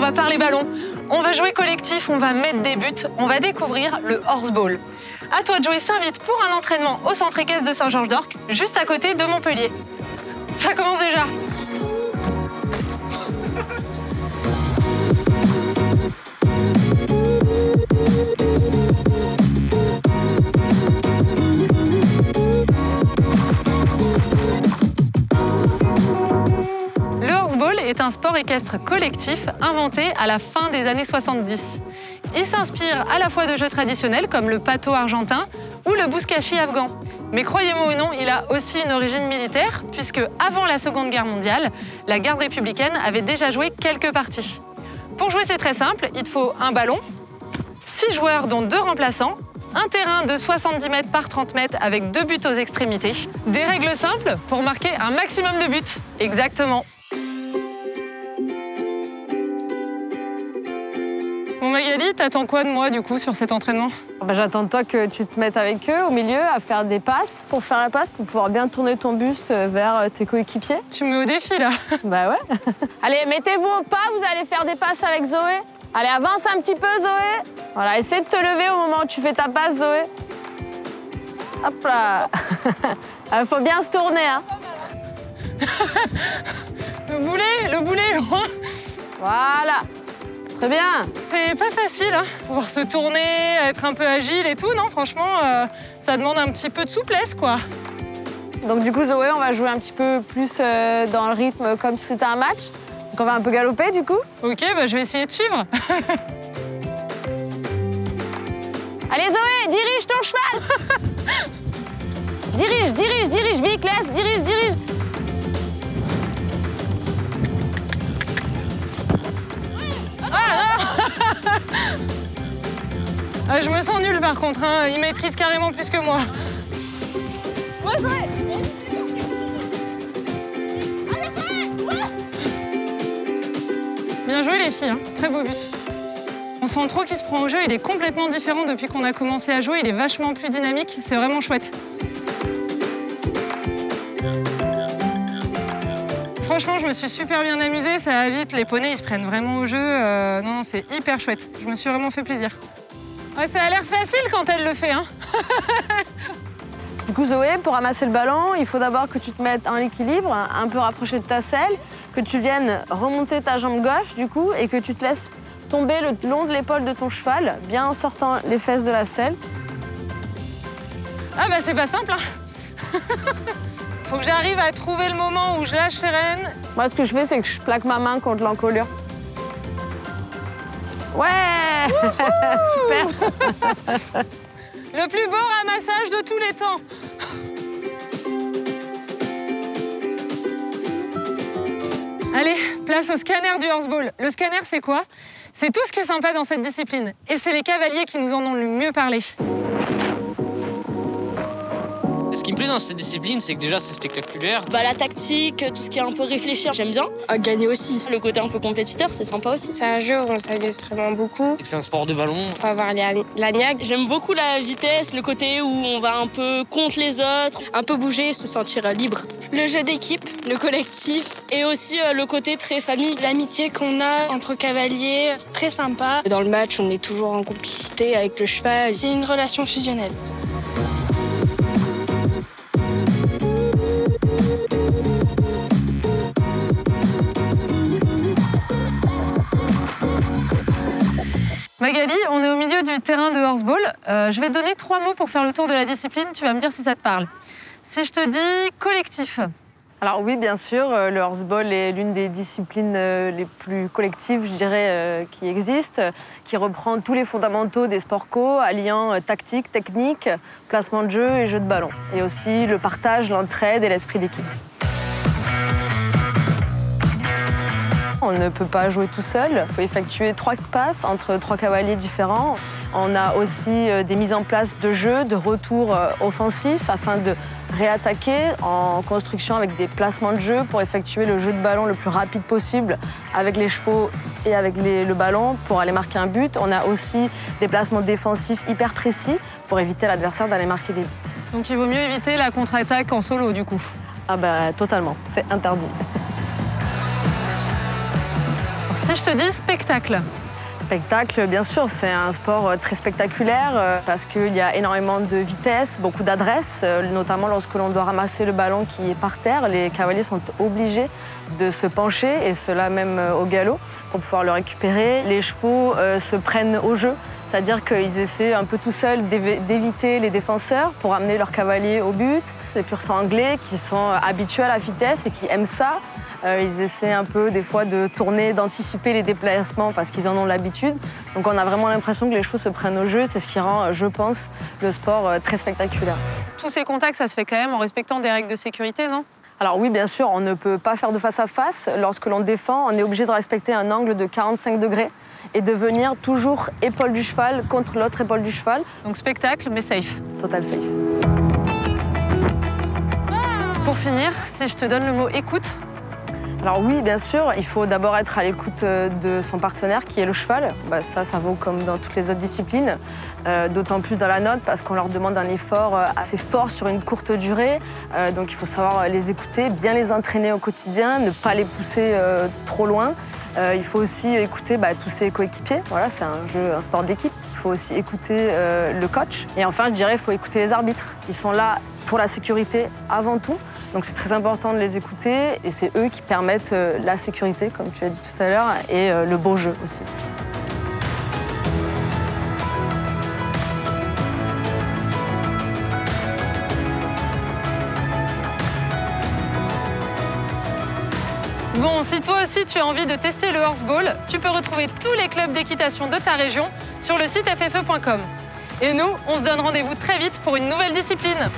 va parler ballon. On va jouer collectif, on va mettre des buts, on va découvrir le horseball. À toi de jouer s'invite pour un entraînement au centre équestre de Saint-Georges-d'Orc, juste à côté de Montpellier. Ça commence déjà. Est un sport équestre collectif inventé à la fin des années 70. Il s'inspire à la fois de jeux traditionnels comme le pato argentin ou le bouskashi afghan. Mais croyez-moi ou non, il a aussi une origine militaire puisque avant la Seconde Guerre mondiale, la garde républicaine avait déjà joué quelques parties. Pour jouer, c'est très simple, il te faut un ballon, 6 joueurs dont 2 remplaçants, un terrain de 70 mètres par 30 mètres avec 2 buts aux extrémités. Des règles simples pour marquer un maximum de buts. Exactement. Bon Magali, t'attends quoi de moi du coup sur cet entraînement? J'attends de toi que tu te mettes avec eux au milieu à faire des passes. Pour faire la passe, pour pouvoir bien tourner ton buste vers tes coéquipiers. Tu me mets au défi là. Bah ouais. Allez, mettez-vous au pas, vous allez faire des passes avec Zoé. Allez, avance un petit peu Zoé. Voilà, essaie de te lever au moment où tu fais ta passe Zoé. Hop là. Il faut bien se tourner hein. Le boulet est loin. Voilà. Très bien. C'est pas facile, hein, pouvoir se tourner, être un peu agile et tout, non? Franchement, ça demande un petit peu de souplesse, quoi. Donc du coup, Zoé, on va jouer un petit peu plus dans le rythme comme si c'était un match. Donc on va un peu galoper, du coup. Ok, bah, je vais essayer de suivre. Allez, Zoé, dirige ton cheval. Dirige, Vic, laisse, dirige. Ah, je me sens nulle par contre, hein. Il maîtrise carrément plus que moi. Ouais, Zoé. Bien joué les filles, hein. Très beau but. On sent trop qu'il se prend au jeu, il est complètement différent depuis qu'on a commencé à jouer, il est vachement plus dynamique, c'est vraiment chouette. Franchement, je me suis super bien amusée, ça va vite, les poneys ils se prennent vraiment au jeu. Non, c'est hyper chouette, je me suis vraiment fait plaisir. Ouais, ça a l'air facile quand elle le fait, hein. Du coup, Zoé, pour ramasser le ballon, il faut d'abord que tu te mettes en équilibre, un peu rapproché de ta selle, que tu viennes remonter ta jambe gauche, du coup, et que tu te laisses tomber le long de l'épaule de ton cheval, bien en sortant les fesses de la selle. Ah bah c'est pas simple, hein. Faut que j'arrive à trouver le moment où je lâche ses rênes. Moi, ce que je fais, c'est que je plaque ma main contre l'encolure. Ouais. Super. Le plus beau ramassage de tous les temps. Allez, place au scanner du horseball. Le scanner, c'est quoi? C'est tout ce qui est sympa dans cette discipline. Et c'est les cavaliers qui nous en ont le mieux parlé. Ce qui me plaît dans cette discipline, c'est que déjà c'est spectaculaire. La tactique, tout ce qui est un peu réfléchir, j'aime bien. Gagner aussi. Le côté un peu compétiteur, c'est sympa aussi. C'est un jeu où on s'amuse vraiment beaucoup. C'est un sport de ballon. Il faut avoir la niaque. J'aime beaucoup la vitesse, le côté où on va un peu contre les autres. Un peu bouger, se sentir libre. Le jeu d'équipe, le collectif. Et aussi le côté très famille. L'amitié qu'on a entre cavaliers, c'est très sympa. Dans le match, on est toujours en complicité avec le cheval. C'est une relation fusionnelle. Magali, on est au milieu du terrain de horseball. Je vais te donner 3 mots pour faire le tour de la discipline. Tu vas me dire si ça te parle. Si je te dis collectif. Alors oui, bien sûr, le horseball est l'une des disciplines les plus collectives, je dirais, qui existent, qui reprend tous les fondamentaux des sports co, alliant tactique, technique, placement de jeu et jeu de ballon. Et aussi le partage, l'entraide et l'esprit d'équipe. On ne peut pas jouer tout seul. Il faut effectuer 3 passes entre 3 cavaliers différents. On a aussi des mises en place de jeux, de retours offensifs afin de réattaquer en construction avec des placements de jeu pour effectuer le jeu de ballon le plus rapide possible avec les chevaux et avec le ballon pour aller marquer un but. On a aussi des placements défensifs hyper précis pour éviter à l'adversaire d'aller marquer des buts. Donc il vaut mieux éviter la contre-attaque en solo du coup. Ah bah totalement, c'est interdit. si je te dis spectacle? Spectacle, bien sûr, c'est un sport très spectaculaire parce qu'il y a énormément de vitesse, beaucoup d'adresse, notamment lorsque l'on doit ramasser le ballon qui est par terre. Les cavaliers sont obligés de se pencher, et cela même au galop, pour pouvoir le récupérer. Les chevaux se prennent au jeu, c'est-à-dire qu'ils essaient un peu tout seuls d'éviter les défenseurs pour amener leur cavalier au but. C'est les pur sang anglais qui sont habitués à la vitesse et qui aiment ça. Ils essaient un peu des fois de tourner, d'anticiper les déplacements parce qu'ils en ont l'habitude. Donc on a vraiment l'impression que les chevaux se prennent au jeu. C'est ce qui rend, je pense, le sport très spectaculaire. Tous ces contacts, ça se fait quand même en respectant des règles de sécurité, non? Alors oui, bien sûr, on ne peut pas faire de face à face. Lorsque l'on défend, on est obligé de respecter un angle de 45 degrés et de venir toujours épaule du cheval contre l'autre épaule du cheval. Donc spectacle, mais safe. Total safe. Pour finir, si je te donne le mot écoute? Alors oui, bien sûr, il faut d'abord être à l'écoute de son partenaire qui est le cheval. Ça vaut comme dans toutes les autres disciplines, d'autant plus dans la note parce qu'on leur demande un effort assez fort sur une courte durée. Donc il faut savoir les écouter, bien les entraîner au quotidien, ne pas les pousser trop loin. Il faut aussi écouter tous ses coéquipiers. Voilà, c'est un sport d'équipe. Il faut aussi écouter le coach. Et enfin, je dirais, il faut écouter les arbitres. Ils sont là pour la sécurité avant tout. Donc c'est très important de les écouter et c'est eux qui permettent la sécurité, comme tu as dit tout à l'heure, et le beau jeu aussi. Bon, si toi aussi tu as envie de tester le horseball, tu peux retrouver tous les clubs d'équitation de ta région sur le site ffe.com. Et nous, on se donne rendez-vous très vite pour une nouvelle discipline.